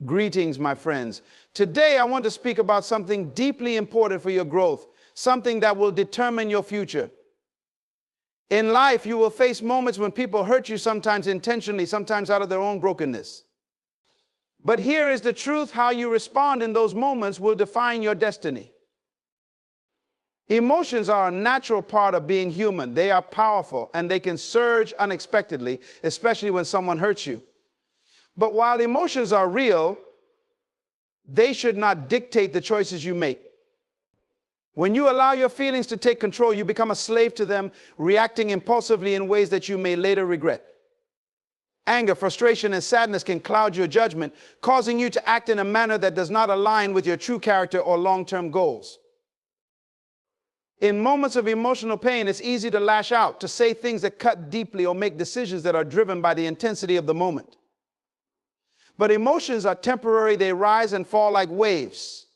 Greetings, my friends. Today I want to speak about something deeply important for your growth, something that will determine your future. In life, you will face moments when people hurt you, sometimes intentionally, sometimes out of their own brokenness. But here is the truth: how you respond in those moments will define your destiny. Emotions are a natural part of being human. They are powerful and they can surge unexpectedly, especially when someone hurts you. But while emotions are real, they should not dictate the choices you make. When you allow your feelings to take control, you become a slave to them, reacting impulsively in ways that you may later regret. Anger, frustration, and sadness can cloud your judgment, causing you to act in a manner that does not align with your true character or long-term goals. In moments of emotional pain, it's easy to lash out, to say things that cut deeply, or make decisions that are driven by the intensity of the moment. But emotions are temporary. They rise and fall like waves.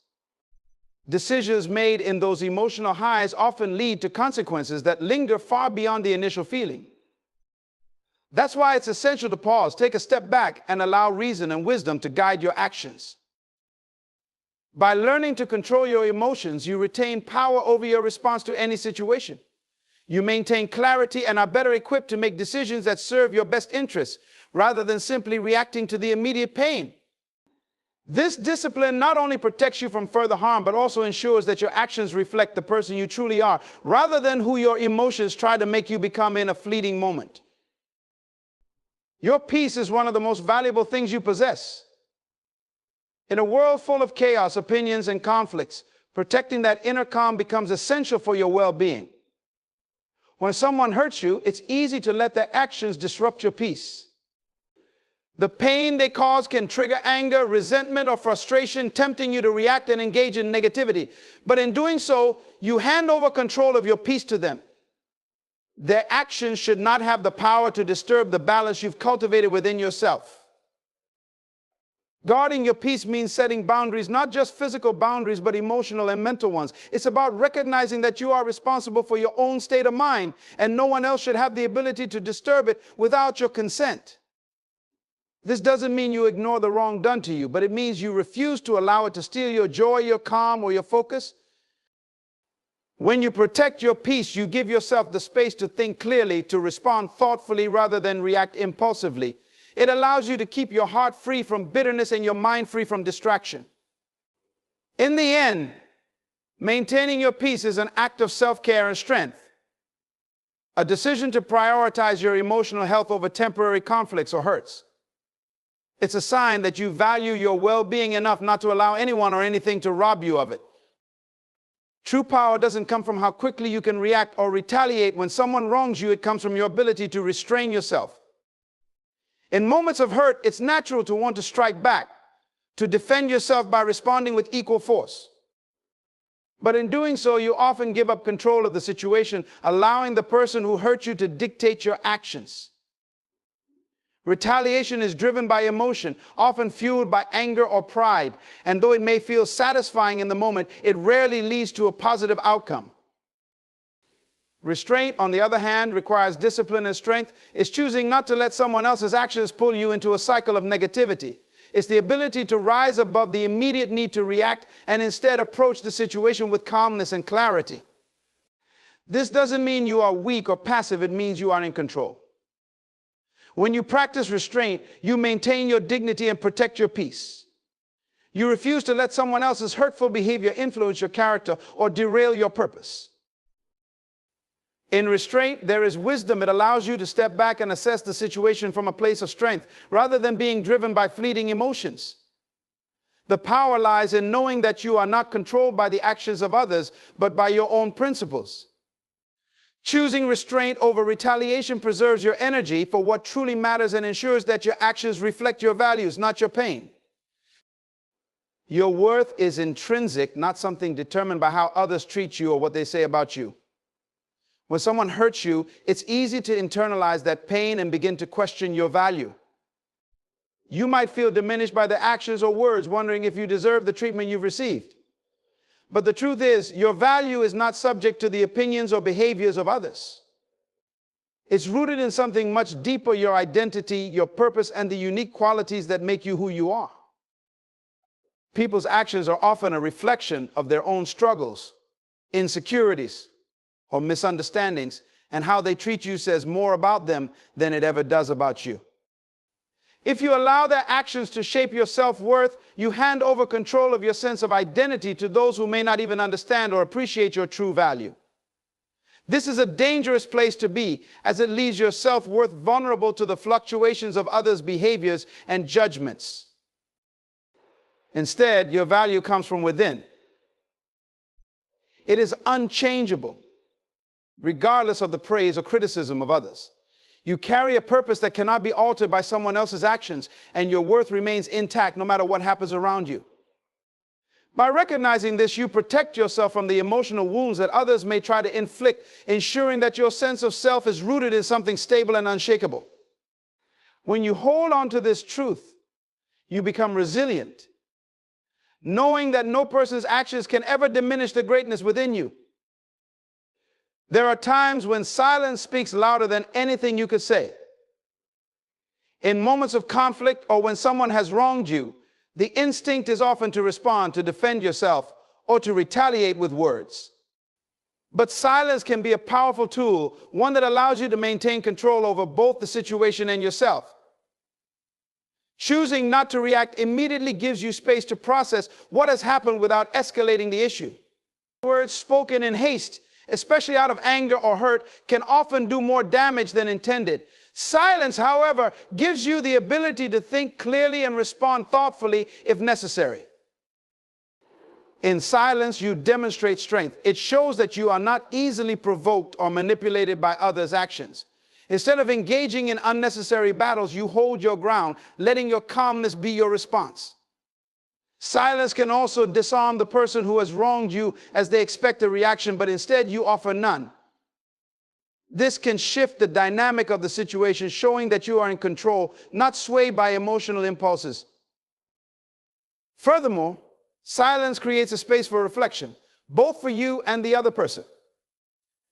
Decisions made in those emotional highs often lead to consequences that linger far beyond the initial feeling. That's why it's essential to pause, take a step back, and allow reason and wisdom to guide your actions. By learning to control your emotions, you retain power over your response to any situation. You maintain clarity and are better equipped to make decisions that serve your best interests, rather than simply reacting to the immediate pain. This discipline not only protects you from further harm, but also ensures that your actions reflect the person you truly are, rather than who your emotions try to make you become in a fleeting moment. Your peace is one of the most valuable things you possess. In a world full of chaos, opinions, and conflicts, protecting that inner calm becomes essential for your well-being. When someone hurts you, it's easy to let their actions disrupt your peace. The pain they cause can trigger anger, resentment, or frustration, tempting you to react and engage in negativity. But in doing so, you hand over control of your peace to them. Their actions should not have the power to disturb the balance you've cultivated within yourself. Guarding your peace means setting boundaries, not just physical boundaries, but emotional and mental ones. It's about recognizing that you are responsible for your own state of mind, and no one else should have the ability to disturb it without your consent. This doesn't mean you ignore the wrong done to you, but it means you refuse to allow it to steal your joy, your calm, or your focus. When you protect your peace, you give yourself the space to think clearly, to respond thoughtfully rather than react impulsively. It allows you to keep your heart free from bitterness and your mind free from distraction. In the end, maintaining your peace is an act of self-care and strength, a decision to prioritize your emotional health over temporary conflicts or hurts. It's a sign that you value your well-being enough not to allow anyone or anything to rob you of it. True power doesn't come from how quickly you can react or retaliate when someone wrongs you. It comes from your ability to restrain yourself. In moments of hurt, it's natural to want to strike back, to defend yourself by responding with equal force. But in doing so, you often give up control of the situation, allowing the person who hurt you to dictate your actions. Retaliation is driven by emotion, often fueled by anger or pride, and though it may feel satisfying in the moment, it rarely leads to a positive outcome. Restraint, on the other hand, requires discipline and strength. It's choosing not to let someone else's actions pull you into a cycle of negativity. It's the ability to rise above the immediate need to react and instead approach the situation with calmness and clarity. This doesn't mean you are weak or passive. It means you are in control. When you practice restraint, you maintain your dignity and protect your peace. You refuse to let someone else's hurtful behavior influence your character or derail your purpose. In restraint, there is wisdom. It allows you to step back and assess the situation from a place of strength, rather than being driven by fleeting emotions. The power lies in knowing that you are not controlled by the actions of others, but by your own principles. Choosing restraint over retaliation preserves your energy for what truly matters and ensures that your actions reflect your values, not your pain. Your worth is intrinsic, not something determined by how others treat you or what they say about you. When someone hurts you, it's easy to internalize that pain and begin to question your value. You might feel diminished by their actions or words, wondering if you deserve the treatment you've received. But the truth is, your value is not subject to the opinions or behaviors of others. It's rooted in something much deeper: your identity, your purpose, and the unique qualities that make you who you are. People's actions are often a reflection of their own struggles, insecurities, or misunderstandings, and how they treat you says more about them than it ever does about you. If you allow their actions to shape your self-worth, you hand over control of your sense of identity to those who may not even understand or appreciate your true value. This is a dangerous place to be, as it leaves your self-worth vulnerable to the fluctuations of others' behaviors and judgments. Instead, your value comes from within. It is unchangeable, regardless of the praise or criticism of others. You carry a purpose that cannot be altered by someone else's actions, and your worth remains intact no matter what happens around you. By recognizing this, you protect yourself from the emotional wounds that others may try to inflict, ensuring that your sense of self is rooted in something stable and unshakable. When you hold on to this truth, you become resilient, knowing that no person's actions can ever diminish the greatness within you. There are times when silence speaks louder than anything you could say. In moments of conflict or when someone has wronged you, the instinct is often to respond, to defend yourself, or to retaliate with words. But silence can be a powerful tool, one that allows you to maintain control over both the situation and yourself. Choosing not to react immediately gives you space to process what has happened without escalating the issue. Words spoken in haste, especially out of anger or hurt, can often do more damage than intended. Silence, however, gives you the ability to think clearly and respond thoughtfully if necessary. In silence, you demonstrate strength. It shows that you are not easily provoked or manipulated by others' actions. Instead of engaging in unnecessary battles, you hold your ground, letting your calmness be your response. Silence can also disarm the person who has wronged you, as they expect a reaction, but instead you offer none. This can shift the dynamic of the situation, showing that you are in control, not swayed by emotional impulses. Furthermore, silence creates a space for reflection, both for you and the other person.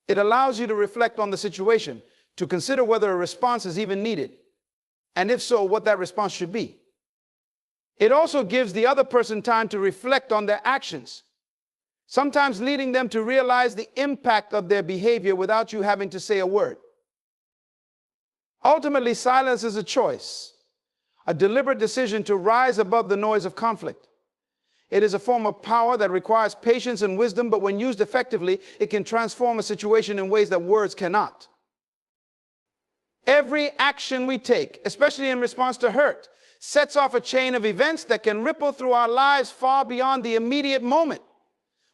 It allows you to reflect on the situation, to consider whether a response is even needed, and if so, what that response should be. It also gives the other person time to reflect on their actions, sometimes leading them to realize the impact of their behavior without you having to say a word. Ultimately, silence is a choice, a deliberate decision to rise above the noise of conflict. It is a form of power that requires patience and wisdom, but when used effectively, it can transform a situation in ways that words cannot. Every action we take, especially in response to hurt, sets off a chain of events that can ripple through our lives far beyond the immediate moment.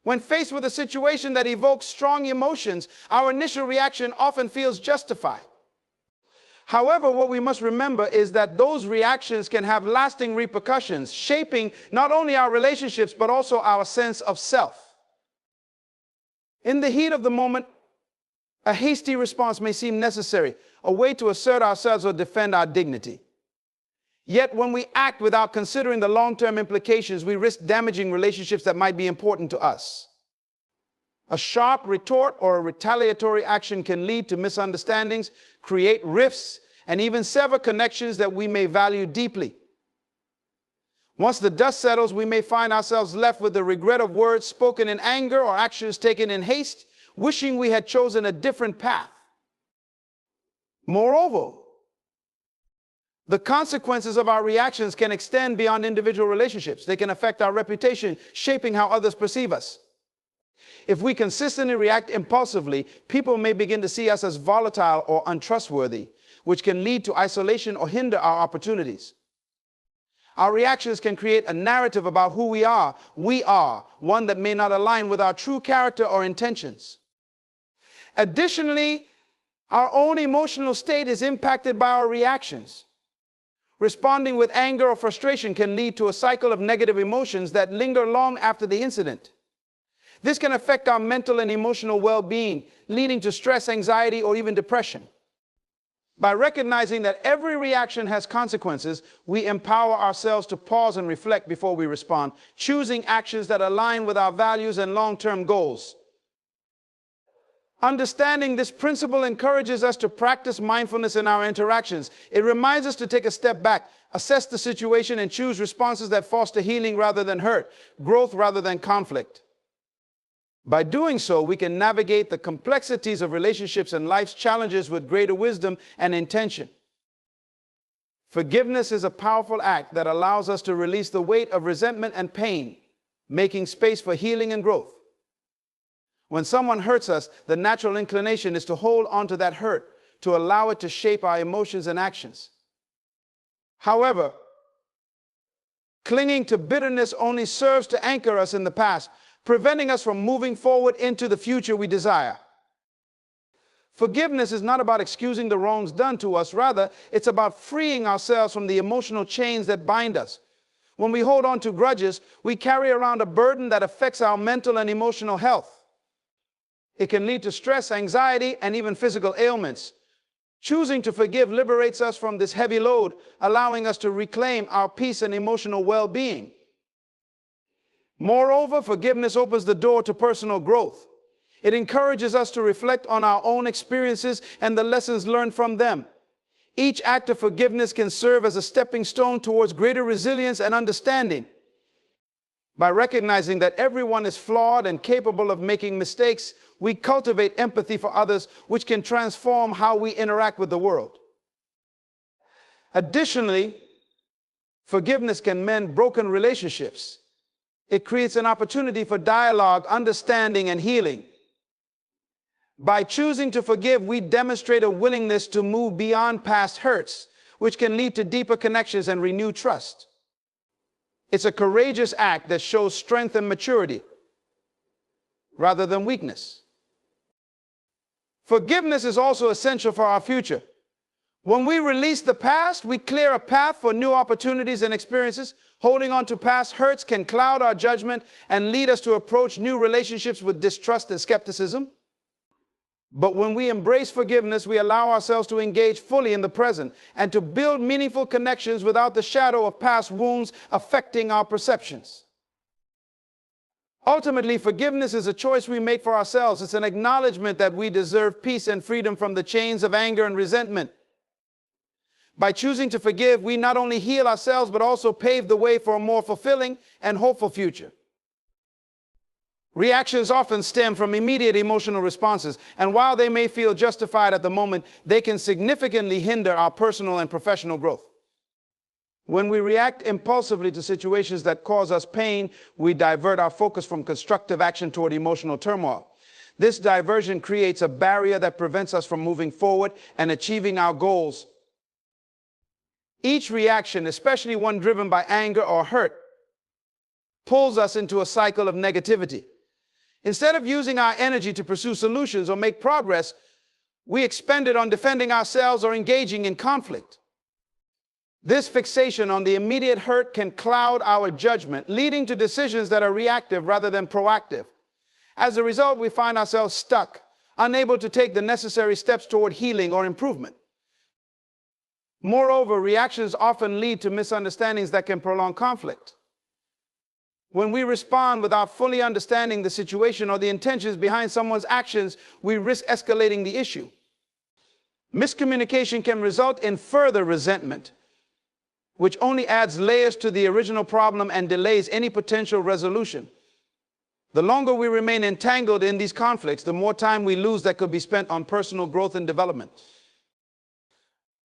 When faced with a situation that evokes strong emotions, our initial reaction often feels justified. However, what we must remember is that those reactions can have lasting repercussions, shaping not only our relationships, but also our sense of self. In the heat of the moment, a hasty response may seem necessary, a way to assert ourselves or defend our dignity. Yet when we act without considering the long-term implications, we risk damaging relationships that might be important to us. A sharp retort or a retaliatory action can lead to misunderstandings, create rifts, and even sever connections that we may value deeply. Once the dust settles, we may find ourselves left with the regret of words spoken in anger or actions taken in haste, wishing we had chosen a different path. Moreover, the consequences of our reactions can extend beyond individual relationships. They can affect our reputation, shaping how others perceive us. If we consistently react impulsively, people may begin to see us as volatile or untrustworthy, which can lead to isolation or hinder our opportunities. Our reactions can create a narrative about who we are, one that may not align with our true character or intentions. Additionally, our own emotional state is impacted by our reactions. Responding with anger or frustration can lead to a cycle of negative emotions that linger long after the incident. This can affect our mental and emotional well-being, leading to stress, anxiety, or even depression. By recognizing that every reaction has consequences, we empower ourselves to pause and reflect before we respond, choosing actions that align with our values and long-term goals. Understanding this principle encourages us to practice mindfulness in our interactions. It reminds us to take a step back, assess the situation, and choose responses that foster healing rather than hurt, growth rather than conflict. By doing so, we can navigate the complexities of relationships and life's challenges with greater wisdom and intention. Forgiveness is a powerful act that allows us to release the weight of resentment and pain, making space for healing and growth. When someone hurts us, the natural inclination is to hold on to that hurt, to allow it to shape our emotions and actions. However, clinging to bitterness only serves to anchor us in the past, preventing us from moving forward into the future we desire. Forgiveness is not about excusing the wrongs done to us. Rather, it's about freeing ourselves from the emotional chains that bind us. When we hold on to grudges, we carry around a burden that affects our mental and emotional health. It can lead to stress, anxiety, and even physical ailments. Choosing to forgive liberates us from this heavy load, allowing us to reclaim our peace and emotional well-being. Moreover, forgiveness opens the door to personal growth. It encourages us to reflect on our own experiences and the lessons learned from them. Each act of forgiveness can serve as a stepping stone towards greater resilience and understanding. By recognizing that everyone is flawed and capable of making mistakes, we cultivate empathy for others, which can transform how we interact with the world. Additionally, forgiveness can mend broken relationships. It creates an opportunity for dialogue, understanding, and healing. By choosing to forgive, we demonstrate a willingness to move beyond past hurts, which can lead to deeper connections and renewed trust. It's a courageous act that shows strength and maturity rather than weakness. Forgiveness is also essential for our future. When we release the past, we clear a path for new opportunities and experiences. Holding on to past hurts can cloud our judgment and lead us to approach new relationships with distrust and skepticism. But when we embrace forgiveness, we allow ourselves to engage fully in the present and to build meaningful connections without the shadow of past wounds affecting our perceptions. Ultimately, forgiveness is a choice we make for ourselves. It's an acknowledgement that we deserve peace and freedom from the chains of anger and resentment. By choosing to forgive, we not only heal ourselves, but also pave the way for a more fulfilling and hopeful future. Reactions often stem from immediate emotional responses, and while they may feel justified at the moment, they can significantly hinder our personal and professional growth. When we react impulsively to situations that cause us pain, we divert our focus from constructive action toward emotional turmoil. This diversion creates a barrier that prevents us from moving forward and achieving our goals. Each reaction, especially one driven by anger or hurt, pulls us into a cycle of negativity. Instead of using our energy to pursue solutions or make progress, we expend it on defending ourselves or engaging in conflict. This fixation on the immediate hurt can cloud our judgment, leading to decisions that are reactive rather than proactive. As a result, we find ourselves stuck, unable to take the necessary steps toward healing or improvement. Moreover, reactions often lead to misunderstandings that can prolong conflict. When we respond without fully understanding the situation or the intentions behind someone's actions, we risk escalating the issue. Miscommunication can result in further resentment, which only adds layers to the original problem and delays any potential resolution. The longer we remain entangled in these conflicts, the more time we lose that could be spent on personal growth and development.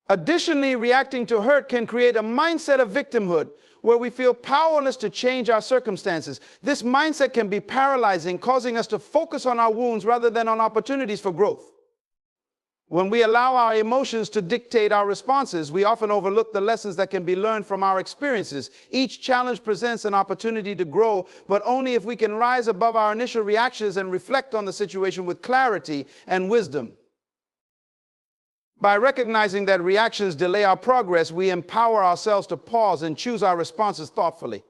Additionally, reacting to hurt can create a mindset of victimhood where we feel powerless to change our circumstances. This mindset can be paralyzing, causing us to focus on our wounds rather than on opportunities for growth. When we allow our emotions to dictate our responses, we often overlook the lessons that can be learned from our experiences. Each challenge presents an opportunity to grow, but only if we can rise above our initial reactions and reflect on the situation with clarity and wisdom. By recognizing that reactions delay our progress, we empower ourselves to pause and choose our responses thoughtfully.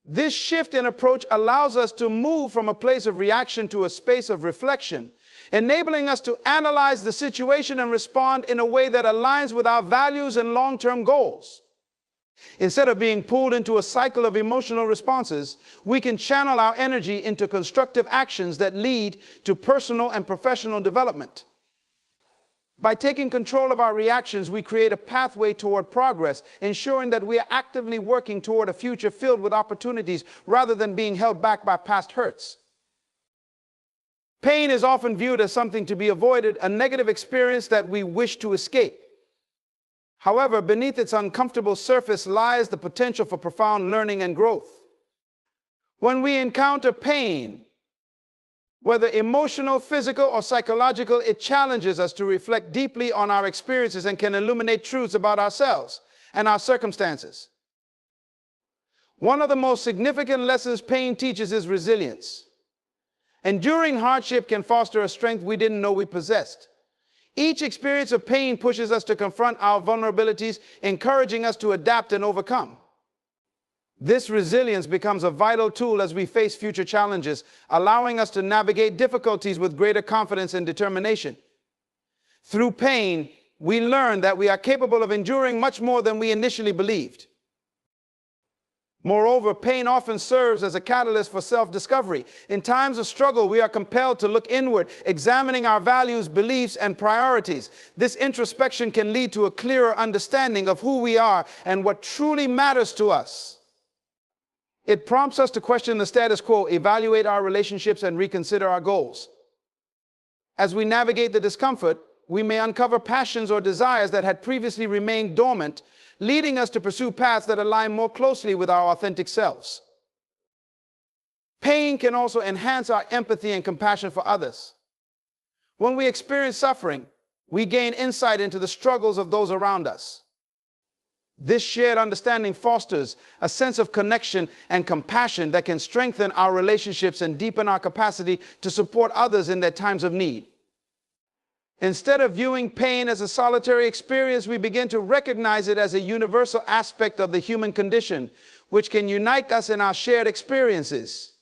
This shift in approach allows us to move from a place of reaction to a space of reflection, enabling us to analyze the situation and respond in a way that aligns with our values and long-term goals. Instead of being pulled into a cycle of emotional responses, we can channel our energy into constructive actions that lead to personal and professional development. By taking control of our reactions, we create a pathway toward progress, ensuring that we are actively working toward a future filled with opportunities rather than being held back by past hurts. Pain is often viewed as something to be avoided, a negative experience that we wish to escape. However, beneath its uncomfortable surface lies the potential for profound learning and growth. When we encounter pain, whether emotional, physical, or psychological, it challenges us to reflect deeply on our experiences and can illuminate truths about ourselves and our circumstances. One of the most significant lessons pain teaches is resilience. Enduring hardship can foster a strength we didn't know we possessed. Each experience of pain pushes us to confront our vulnerabilities, encouraging us to adapt and overcome. This resilience becomes a vital tool as we face future challenges, allowing us to navigate difficulties with greater confidence and determination. Through pain, we learn that we are capable of enduring much more than we initially believed. Moreover, pain often serves as a catalyst for self-discovery. In times of struggle, we are compelled to look inward, examining our values, beliefs, and priorities. This introspection can lead to a clearer understanding of who we are and what truly matters to us. It prompts us to question the status quo, evaluate our relationships, and reconsider our goals. As we navigate the discomfort, we may uncover passions or desires that had previously remained dormant, leading us to pursue paths that align more closely with our authentic selves. Pain can also enhance our empathy and compassion for others. When we experience suffering, we gain insight into the struggles of those around us. This shared understanding fosters a sense of connection and compassion that can strengthen our relationships and deepen our capacity to support others in their times of need. Instead of viewing pain as a solitary experience, we begin to recognize it as a universal aspect of the human condition, which can unite us in our shared experiences.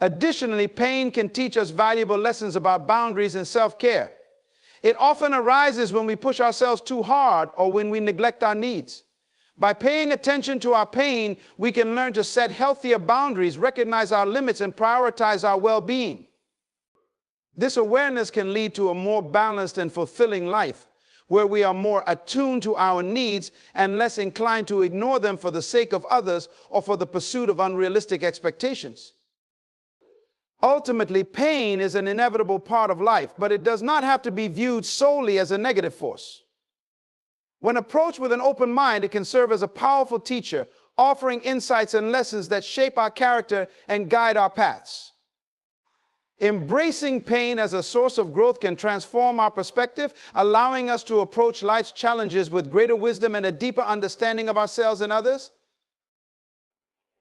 Additionally, pain can teach us valuable lessons about boundaries and self-care. It often arises when we push ourselves too hard or when we neglect our needs. By paying attention to our pain, we can learn to set healthier boundaries, recognize our limits, and prioritize our well-being. This awareness can lead to a more balanced and fulfilling life, where we are more attuned to our needs and less inclined to ignore them for the sake of others or for the pursuit of unrealistic expectations. Ultimately, pain is an inevitable part of life, but it does not have to be viewed solely as a negative force. When approached with an open mind, it can serve as a powerful teacher, offering insights and lessons that shape our character and guide our paths. Embracing pain as a source of growth can transform our perspective, allowing us to approach life's challenges with greater wisdom and a deeper understanding of ourselves and others.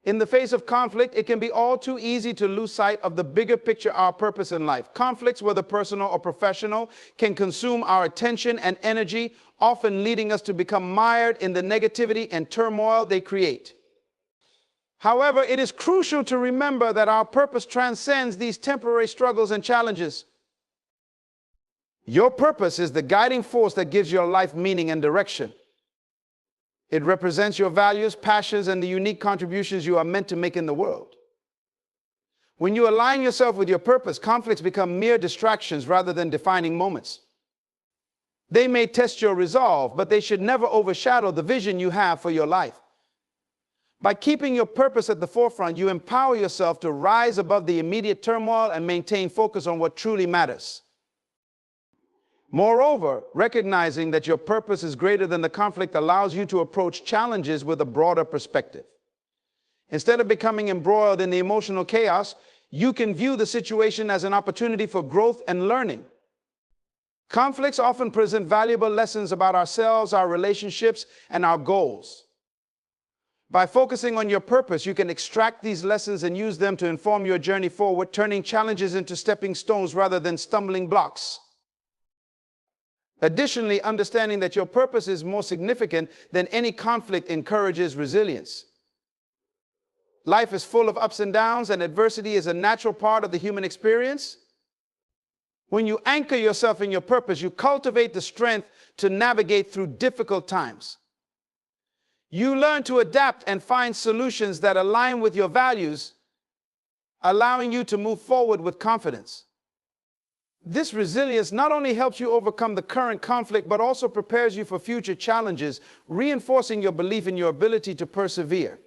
In the face of conflict, it can be all too easy to lose sight of the bigger picture, our purpose in life. Conflicts, whether personal or professional, can consume our attention and energy, often leading us to become mired in the negativity and turmoil they create. However, it is crucial to remember that our purpose transcends these temporary struggles and challenges. Your purpose is the guiding force that gives your life meaning and direction. It represents your values, passions, and the unique contributions you are meant to make in the world. When you align yourself with your purpose, conflicts become mere distractions rather than defining moments. They may test your resolve, but they should never overshadow the vision you have for your life. By keeping your purpose at the forefront, you empower yourself to rise above the immediate turmoil and maintain focus on what truly matters. Moreover, recognizing that your purpose is greater than the conflict allows you to approach challenges with a broader perspective. Instead of becoming embroiled in the emotional chaos, you can view the situation as an opportunity for growth and learning. Conflicts often present valuable lessons about ourselves, our relationships, and our goals. By focusing on your purpose, you can extract these lessons and use them to inform your journey forward, turning challenges into stepping stones rather than stumbling blocks. Additionally, understanding that your purpose is more significant than any conflict encourages resilience. Life is full of ups and downs, and adversity is a natural part of the human experience. When you anchor yourself in your purpose, you cultivate the strength to navigate through difficult times. You learn to adapt and find solutions that align with your values, allowing you to move forward with confidence. This resilience not only helps you overcome the current conflict, but also prepares you for future challenges, reinforcing your belief in your ability to persevere.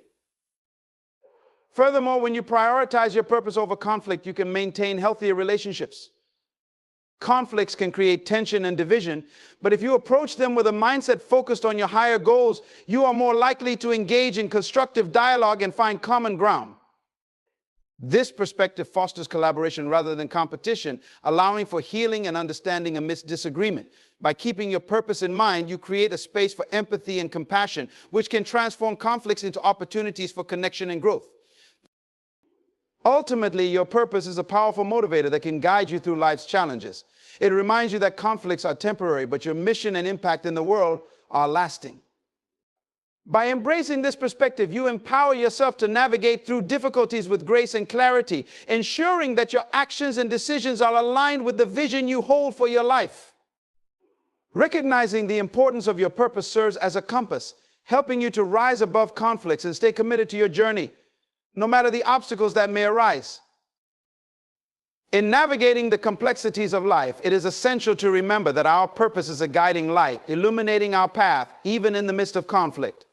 Furthermore, when you prioritize your purpose over conflict, you can maintain healthier relationships. Conflicts can create tension and division, but if you approach them with a mindset focused on your higher goals, you are more likely to engage in constructive dialogue and find common ground. This perspective fosters collaboration rather than competition, allowing for healing and understanding amidst disagreement. By keeping your purpose in mind, you create a space for empathy and compassion, which can transform conflicts into opportunities for connection and growth. Ultimately, your purpose is a powerful motivator that can guide you through life's challenges. It reminds you that conflicts are temporary, but your mission and impact in the world are lasting. By embracing this perspective, you empower yourself to navigate through difficulties with grace and clarity, ensuring that your actions and decisions are aligned with the vision you hold for your life. Recognizing the importance of your purpose serves as a compass, helping you to rise above conflicts and stay committed to your journey, no matter the obstacles that may arise. In navigating the complexities of life, it is essential to remember that our purpose is a guiding light, illuminating our path, even in the midst of conflict.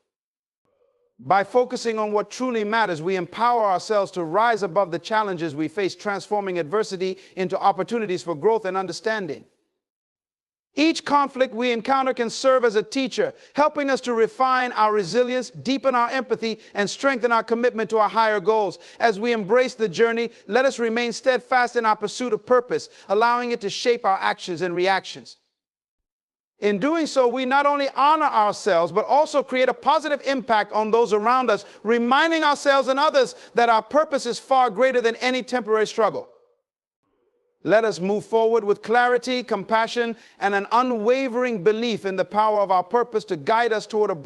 By focusing on what truly matters, we empower ourselves to rise above the challenges we face, transforming adversity into opportunities for growth and understanding. Each conflict we encounter can serve as a teacher, helping us to refine our resilience, deepen our empathy, and strengthen our commitment to our higher goals. As we embrace the journey, let us remain steadfast in our pursuit of purpose, allowing it to shape our actions and reactions. In doing so, we not only honor ourselves, but also create a positive impact on those around us, reminding ourselves and others that our purpose is far greater than any temporary struggle. Let us move forward with clarity, compassion, and an unwavering belief in the power of our purpose to guide us toward a